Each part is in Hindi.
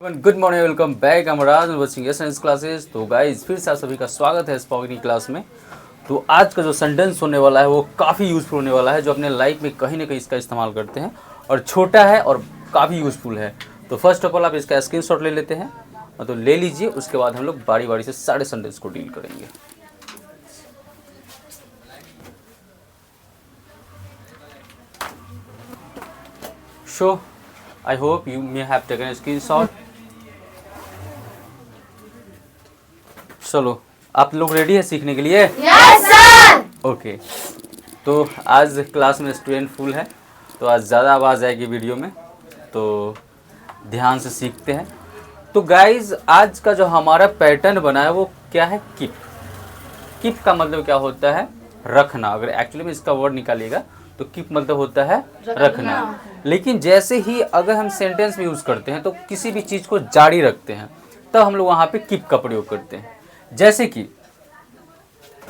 Good morning, welcome back. Amraj watching SNS classes. तो गाइस फिर से आप सभी का स्वागत है स्पोकन क्लास में। तो आज का जो सेंटेंस होने वाला है वो काफ़ी यूज़फुल होने वाला है, जो अपने लाइफ में कहीं ना कहीं इसका इस्तेमाल करते हैं और छोटा है और काफ़ी यूज़फुल है। तो फर्स्ट ऑफ ऑल आप इसका स्क्रीनशॉट ले लेते हैं, तो ले लीजिए। उसके बाद हम लोग बारी बारी से सारे सेंटेंस को डील करेंगे। So I hope you may have taken a screenshot। चलो, आप लोग रेडी है सीखने के लिए? Yes sir. ओके। तो आज क्लास में स्टूडेंट फुल है, तो आज ज़्यादा आवाज़ आएगी वीडियो में, तो ध्यान से सीखते हैं। तो गाइज आज का जो हमारा पैटर्न बना है वो क्या है? कीप। कीप का मतलब क्या होता है? रखना। अगर एक्चुअली में इसका वर्ड निकालिएगा तो कीप मतलब होता है रखना। लेकिन जैसे ही अगर हम सेंटेंस में यूज़ करते हैं तो किसी भी चीज़ को जारी रखते हैं, तब हम लोग वहाँ पे कीप का प्रयोग करते हैं। जैसे कि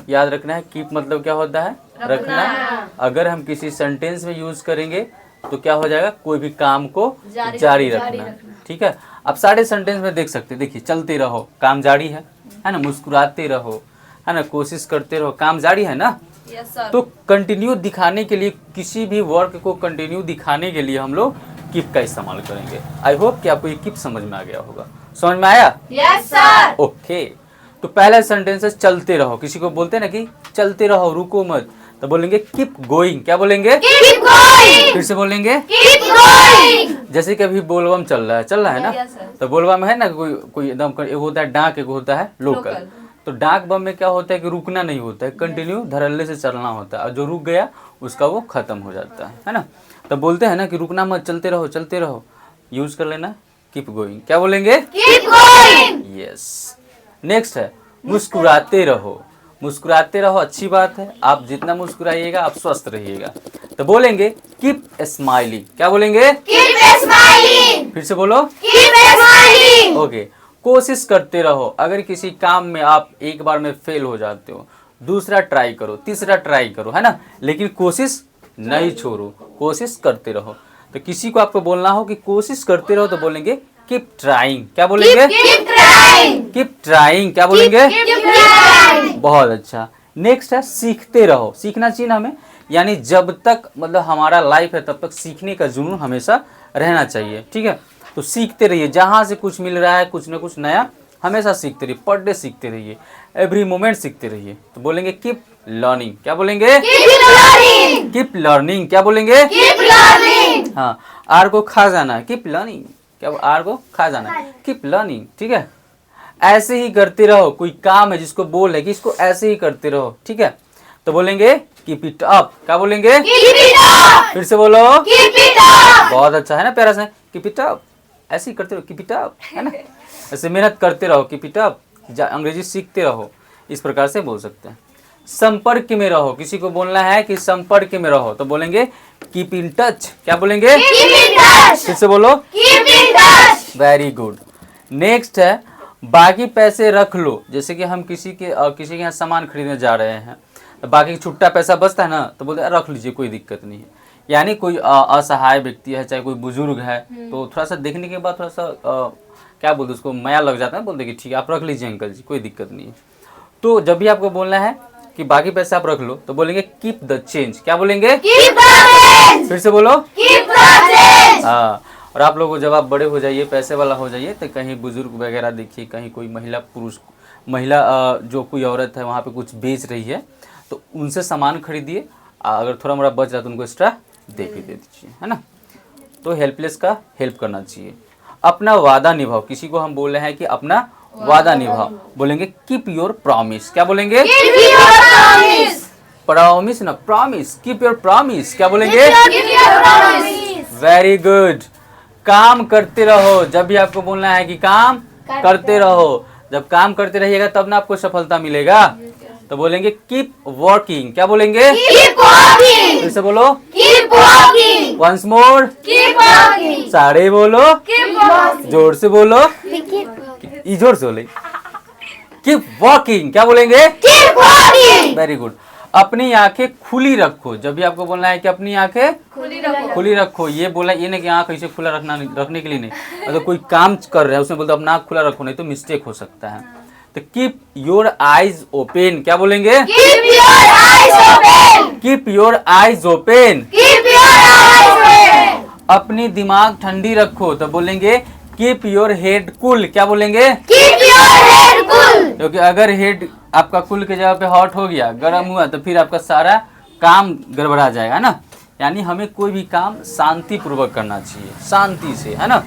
याद रखना है, कीप मतलब क्या होता है? रखना। अगर हम किसी सेंटेंस में यूज करेंगे तो क्या हो जाएगा? कोई भी काम को जारी रखना। ठीक है, आप सारे सेंटेंस में देख सकते हैं। देखिए, चलते रहो, काम जारी है ना। मुस्कुराते रहो, है ना। कोशिश करते रहो, काम जारी है ना। तो कंटिन्यू दिखाने के लिए, किसी भी वर्क को कंटिन्यू दिखाने के लिए हम लोग कीप का इस्तेमाल करेंगे। आई होप कि आपको ये कीप समझ में आ गया होगा। समझ में आया? Yes sir. ओके। तो पहला सेंटेंस है चलते रहो। किसी को बोलते हैं ना कि चलते रहो, रुको मत, तो बोलेंगे कीप गोइंग। क्या बोलेंगे? Keep going. फिर से बोलेंगे कीप गोइंग। जैसे कि अभी बोलबम चल रहा है ना। तो बोलबम है ना, कोई एकदम एक होता है डाक, एक होता है लोकल। तो डाक बम में क्या होता है कि रुकना नहीं होता है, कंटिन्यू धड़ल्ले से चलना होता है, और जो रुक गया उसका वो खत्म हो जाता है ना। तो बोलते हैं ना कि रुकना मत, चलते रहो चलते रहो, यूज कर लेना कीप गोइंग। क्या बोलेंगे? Keep going. यस। नेक्स्ट है मुस्कुराते रहो। मुस्कुराते रहो, अच्छी बात है। आप जितना मुस्कुराइएगा आप स्वस्थ रहिएगा। तो बोलेंगे कीप स्माइलिंग। क्या बोलेंगे? Keep smiling. फिर से बोलो कीप स्माइलिंग। ओके। कोशिश करते रहो। अगर किसी काम में आप एक बार में फेल हो जाते हो, दूसरा ट्राई करो, तीसरा ट्राई करो, है ना, लेकिन कोशिश नहीं छोड़ो, कोशिश करते रहो। तो किसी को आपको बोलना हो कि कोशिश करते रहो, तो बोलेंगे कीप ट्राइंग। क्या बोलेंगे? Keep trying. Keep trying. क्या बोलेंगे? Keep trying. बहुत अच्छा। नेक्स्ट है सीखते रहो। सीखना चाहिए हमें, यानी जब तक मतलब हमारा लाइफ है तब तक सीखने का जुनून हमेशा रहना चाहिए। ठीक है, तो सीखते रहिए। जहाँ से कुछ मिल रहा है, कुछ ना कुछ नया हमेशा सीखते रहिए। पर डे सीखते रहिए, एवरी मोमेंट सीखते रहिए। तो बोलेंगे कीप लर्निंग। क्या बोलेंगे? Keep learning. Keep learning. क्या बोलेंगे? Keep learning. हाँ, आर को खा जाना है, कीप लर्निंग। क्या आर को खा जाना है, कीप लर्निंग। ठीक है, ऐसे ही करते रहो। कोई काम है जिसको बोल है कि इसको ऐसे ही करते रहो, ठीक है, तो बोलेंगे कीप इट अप। क्या बोलेंगे? Keep it up. फिर से बोलो कीप इट अप। बहुत अच्छा है ना, प्यारा सा। कीप इट अप, ऐसे ही करते रहो, कीप इट अप, है ना। ऐसे मेहनत करते रहो, कीप इट अप। अंग्रेजी सीखते रहो, इस प्रकार से बोल सकते हैं। संपर्क में रहो। किसी को बोलना है कि संपर्क में रहो, तो बोलेंगे कीप इन टच। क्या बोलेंगे? Keep in touch. फिर से बोलो keep in touch. Very good. Next है बाकी पैसे रख लो। जैसे कि हम किसी के यहाँ सामान खरीदने जा रहे हैं, तो बाकी छुट्टा पैसा बचता है ना, तो बोलते हैं रख लीजिए, कोई दिक्कत नहीं है। यानी कोई असहाय व्यक्ति है, चाहे कोई बुजुर्ग है, तो थोड़ा सा देखने के बाद थोड़ा सा क्या बोलते उसको, माया लग जाता है। बोलते कि ठीक है आप रख लीजिए अंकल जी, कोई दिक्कत नहीं है। तो जब भी आपको बोलना है कि बाकी पैसे आप रख लो, तो बोलेंगे कीप द चेंज। क्या बोलेंगे? Keep the change. फिर से बोलो कीप द चेंज। हाँ। और आप लोगों जब आप बड़े हो जाइए, पैसे वाला हो जाइए, तो कहीं बुजुर्ग वगैरह देखिए, कहीं कोई महिला जो कोई औरत है वहाँ पे कुछ बेच रही है, तो उनसे सामान खरीदिए। अगर थोड़ा मोड़ा बच रहा है तो उनको एक्स्ट्रा दे दीजिए, है ना। तो हेल्पलेस का हेल्प करना चाहिए। अपना वादा निभाओ। किसी को हम बोल रहे हैं कि अपना वादा निभाओ, बोलेंगे कीप योर प्रॉमिस। क्या बोलेंगे? Keep your promise. प्रॉमिस ना, प्रॉमिस। Keep your promise. क्या बोलेंगे? Keep your promise. Very good. काम करते रहो। जब भी आपको बोलना है कि काम करते रहो, जब काम करते रहिएगा तब ना आपको सफलता मिलेगा। तो बोलेंगे कीप वर्किंग। क्या बोलेंगे? Keep working. फिर से बोलो keep working. Once more, keep working. सारे बोलो, कीप वर्किंग। जोर से बोलो, जोर से बोले कीप वर्किंग। क्या बोलेंगे? Keep working. Very good. अपनी आंखें खुली रखो। जब भी आपको बोलना है कि अपनी आंखें खुली रखो, ये बोला ये नहीं कि आंख ऐसे खुला रखने के लिए नहीं। अगर कोई काम कर रहा है उसमें बोलते अपना आंख खुला रखो, नहीं तो मिस्टेक हो सकता है। तो कीप योर आईज ओपन, क्या बोलेंगे? Keep your eyes open. Keep your eyes open. Keep your eyes open. अपनी दिमाग ठंडी रखो, तो बोलेंगे कीप योर हेड कूल, क्या बोलेंगे? Keep your head cool. क्योंकि अगर हेड आपका कूल के जगह पे हॉट हो गया, गर्म हुआ, तो फिर आपका सारा काम गड़बड़ा जाएगा ना। यानी हमें कोई भी काम शांति पूर्वक करना चाहिए, शांति से, है ना।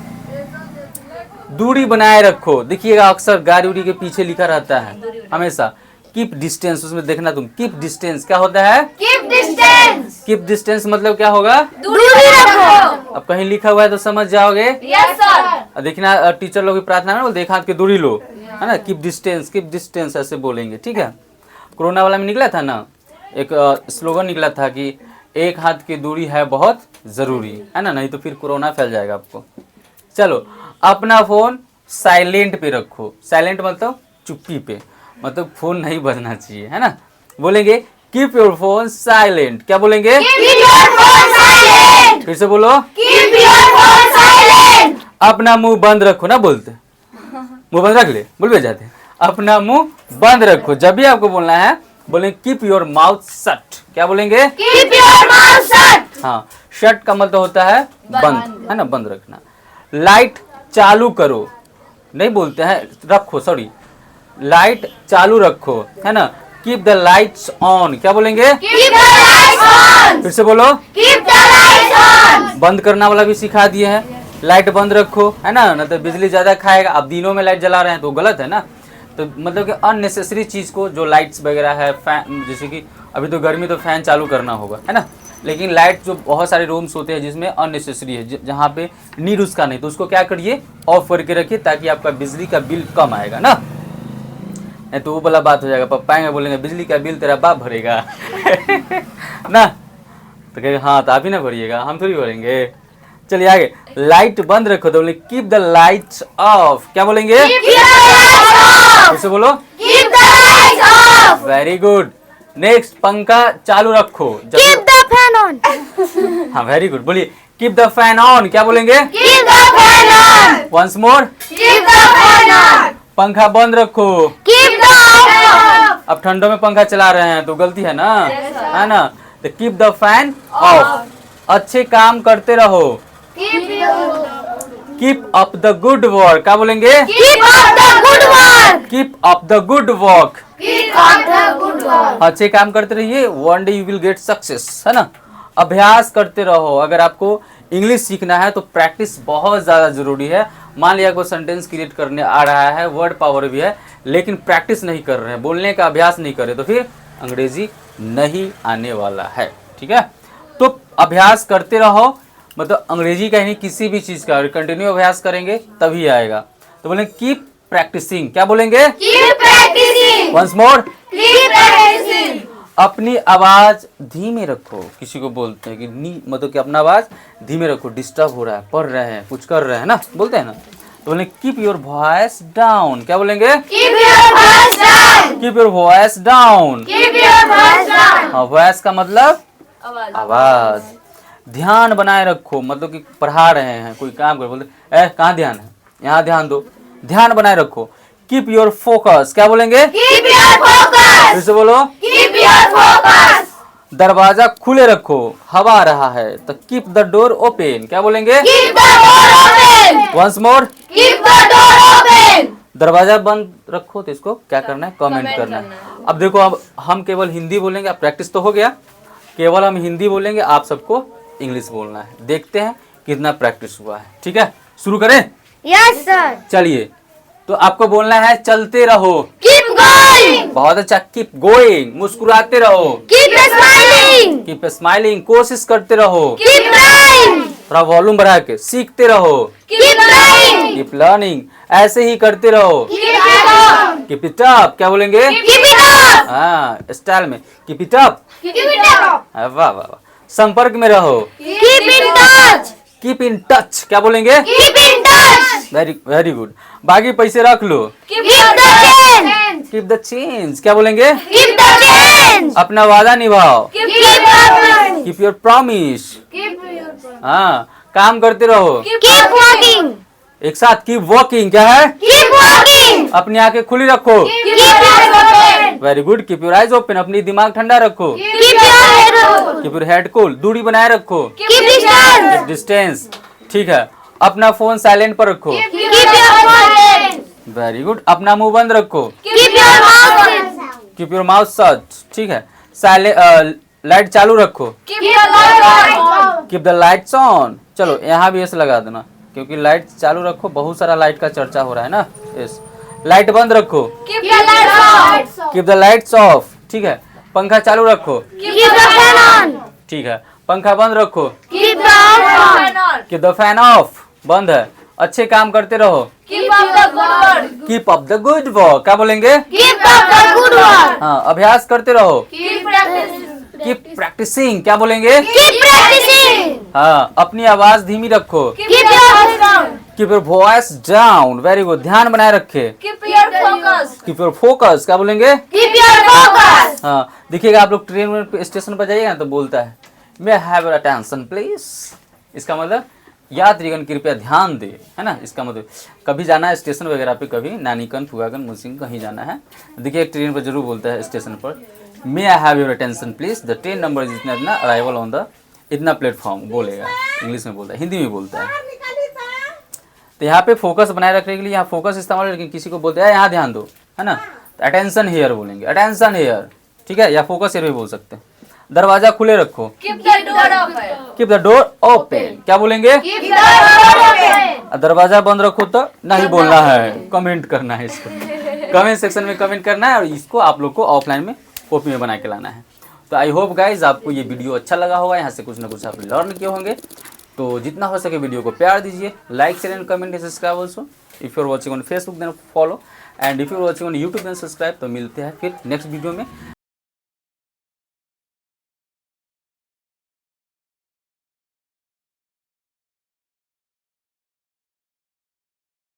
दूरी बनाए रखो। देखिएगा अक्सर गाड़ी उड़ी के पीछे लिखा रहता है हमेशा कीप डिस्टेंस, उसमें देखना तुम कीप डिस्टेंस क्या होता है? Keep distance. कीप डिस्टेंस मतलब क्या होगा? दूरी रखो. अब कहीं लिखा हुआ है तो समझ जाओगे। Yes sir. देखना टीचर लोग भी प्रार्थना में बोलते एक हाथ की दूरी लो, है ना। कीप डिस्टेंस ऐसे बोलेंगे, ठीक है। कोरोना वाला में निकला था ना, एक स्लोगन निकला था कि एक हाथ की दूरी है बहुत जरूरी, है ना, नहीं तो फिर कोरोना फैल जाएगा आपको। चलो, अपना फोन साइलेंट पे रखो। साइलेंट मतलब चुप्पी पे, मतलब फोन नहीं बजना चाहिए, है ना। बोलेंगे कीप योर फोन साइलेंट, क्या बोलेंगे? Keep your phone silent. फिर से बोलो। Keep your phone silent. अपना मुंह बंद रखो ना, बोलते मुंह बंद रख ले, बोल भी जाते। अपना मुंह बंद रखो। जब भी आपको बोलना है बोलेंगे कीप योर माउथ शट, क्या बोलेंगे? Keep your mouth shut. हाँ, शट का मतलब होता है बंद, है ना, बंद रखना। लाइट चालू करो, नहीं बोलते हैं रखो, सॉरी, लाइट चालू रखो, है ना। कीप द लाइट्स ऑन, क्या बोलेंगे? Keep the lights on. फिर से बोलो। Keep the lights on. बंद करना वाला भी सिखा दिए हैं, लाइट बंद रखो, है ना, न तो बिजली ज्यादा खाएगा। अब दिनों में लाइट जला रहे हैं तो गलत है ना। तो मतलब कि अननेसेसरी चीज को, जो लाइट्स वगैरह है, फैन, जैसे कि अभी तो गर्मी तो फैन चालू करना होगा, है ना। लेकिन लाइट जो बहुत सारे रूम्स होते हैं जिसमें अननेसेसरी है, जहाँ पे नीड उसका नहीं, तो उसको क्या करिए, ऑफ करके रखिए, ताकि आपका बिजली का बिल कम आएगा ना। नहीं तो वो वाला बात हो जाएगा, पापा आएंगे बोलेंगे बिजली का बिल तेरा बाप भरेगा ना। तो कहेगा हाँ तो आप ही ना भरिएगा, हम थोड़ी भरेंगे। चलिए आगे, लाइट बंद रखो, तो बोले कीप द लाइट्स ऑफ, क्या बोलेंगे? Keep the lights off. फिर से बोलो। Keep the lights off. Very good. Next, पंखा चालू रखो। Keep the fan on. हाँ वेरी गुड, बोलिए कीप द फैन ऑन, क्या बोलेंगे? Keep the fan on. Once more. Keep the fan on. पंखा बंद रखो। Keep the fan off. अब ठंडों में पंखा चला रहे हैं तो गलती है ना, है ना। तो कीप द फैन ऑफ। अच्छे काम करते रहो। Keep up the good work, क्या बोलेंगे? Keep up the good work. Keep up the good work. Keep up the good work. अच्छे काम करते रहिए, one day you will get success, है ना। अभ्यास करते रहो। अगर आपको इंग्लिश सीखना है तो प्रैक्टिस बहुत ज़्यादा जरूरी है। मान लिया कोई सेंटेंस क्रिएट करने आ रहा है, वर्ड पावर भी है, लेकिन प्रैक्टिस नहीं कर रहे हैं, बोलने का अभ्यास नहीं कर रहे, तो फिर अंग्रेजी नहीं आने वाला है, ठीक है। तो अभ्यास करते रहो, मतलब अंग्रेजी का ही नहीं, किसी भी चीज़ का कंटिन्यू अभ्यास करेंगे तभी आएगा। तो बोलेंगे कीप प्रैक्टिसिंग, क्या बोलेंगे? Keep practicing. Once more. Keep practicing. अपनी आवाज धीमे रखो। किसी को बोलते हैं कि मतलब कि अपना आवाज धीमे रखो, डिस्टर्ब हो रहा है, पढ़ रहे हैं, कुछ कर रहे हैं ना, बोलते हैं ना। तो बोलेंगे कीप योर वॉइस डाउन, क्या बोलेंगे? Keep your voice down. Keep your voice down. Keep your voice down. हाँ, वॉइस का मतलब आवाज। ध्यान बनाए रखो, मतलब कि पढ़ा रहे हैं, कोई काम कर, बोलते ए कहाँ ध्यान है, यहाँ ध्यान दो। ध्यान बनाए रखो। कीप योर फोकस, क्या बोलेंगे? Keep your focus. फिर से बोलो। Keep your focus. दरवाजा खुले रखो, हवा आ रहा है, तो कीप द डोर ओपन, क्या बोलेंगे? Keep the door open. Once more. Keep the door open. दरवाजा बंद रखो, तो इसको क्या करना है, कमेंट करना है। अब देखो, अब हम केवल हिंदी बोलेंगे, अब प्रैक्टिस तो हो गया, केवल हम हिंदी बोलेंगे, आप सबको इंग्लिश बोलना है। देखते हैं कितना प्रैक्टिस हुआ है, ठीक है। शुरू करें? Yes sir. चलिए, तो आपको बोलना है चलते रहो। Keep going. बहुत अच्छा, कीप गोइंग, मुस्कुराते रहो। Keep smiling. कीप स्माइलिंग, कोशिश करते रहो। Keep trying. थोड़ा वॉल्यूम बढ़ा के, सीखते रहो। Keep learning. कीप लर्निंग, ऐसे ही करते रहो। Keep it up. Keep it up, क्या बोलेंगे? Keep it up. हाँ, स्टाइल में keep it up. Keep it up. वाह वाह वाह। संपर्क में रहो। Keep in touch. Keep in touch, क्या बोलेंगे? Keep in touch. Very very good. बाकी पैसे रख लो। Keep the change. Keep the change, क्या बोलेंगे? Keep the change. challenge. अपना वादा निभाओ, Keep promise. Keep your promise. हाँ, काम करते रहो, Keep walking. एक साथ कीप वॉकिंग। क्या है? Keep walking. अपनी आंखें खुली रखो, Keep your eyes open. Very good. Keep your eyes open, अपनी दिमाग ठंडा रखो, Keep your head cool. Keep your head cool, दूरी बनाए रखो, Keep distance. डिस्टेंस। ठीक है, अपना फोन साइलेंट पर रखो, Keep your phone silent. Very good. अपना मुंह बंद रखो, Keep your mouth shut. Keep your mouth shut. ठीक है, साइलेंट लाइट चालू रखो, Keep your light on. Keep the lights on. चलो यहाँ भी ऐसे लगा देना, क्योंकि लाइट चालू रखो, बहुत सारा लाइट का चर्चा हो रहा है ना। यस, लाइट बंद रखो, Keep your lights off. Keep the lights off. ठीक है, पंखा चालू रखो, Keep the fan on. ठीक है, पंखा बंद रखो, Keep the fan on. Keep the fan of, बंद है। अच्छे काम करते रहो, Keep up the good work. Keep up the good work. क्या बोलेंगे? Keep up the good work. हाँ, अभ्यास करते रहो, Keep practicing. Keep practising. क्या बोलेंगे? Keep practicing. हाँ, अपनी आवाज धीमी रखो, Keep your voice down. Keep your voice down. Very good, ध्यान बनाए रखे, Keep your focus. Keep your focus. क्या बोलेंगे? Keep your focus. हाँ, देखिएगा आप लोग ट्रेन में स्टेशन पर जाइएगा ना तो बोलता है may have your attention please. इसका मतलब यात्रीगण कृपया ध्यान दे, है ना। इसका मतलब कभी जाना है स्टेशन वगैरह पे, कभी नानीकन फुगाकन मुसिंग कहीं जाना है, देखिए एक ट्रेन पर जरूर बोलता है स्टेशन पर may I have your attention please, the train number is इतना इतना, अराइवल ऑन द इतना प्लेटफॉर्म, बोलेगा। इंग्लिश में बोलता है, हिंदी में बोलता है। तो यहाँ पे फोकस बनाए रखने के लिए यहाँ फोकस इस्तेमाल, लेकिन किसी को बोलते हैं यहाँ ध्यान दो, है ना, तो अटेंशन हेयर बोलेंगे, अटेंशन हेयर। ठीक है, या फोकस हेयर भी बोल सकते हैं। दरवाजा खुले रखो, Keep the door open. Keep the door open. क्या बोलेंगे? Keep the door open. दरवाजा बंद रखो तो नहीं बोलना है, कमेंट करना है इसको, कमेंट सेक्शन में कमेंट करना है, और इसको आप लोग को ऑफलाइन में कॉपी में बना के लाना है। तो आई होप गाइज आपको ये वीडियो अच्छा लगा होगा, यहाँ से कुछ ना कुछ आप लर्न किए होंगे। तो जितना हो सके वीडियो को प्यार दीजिए, like share and comment, subscribe also if you are watching on Facebook then follow, and if you are watching on YouTube then subscribe. तो मिलते हैं फिर नेक्स्ट वीडियो में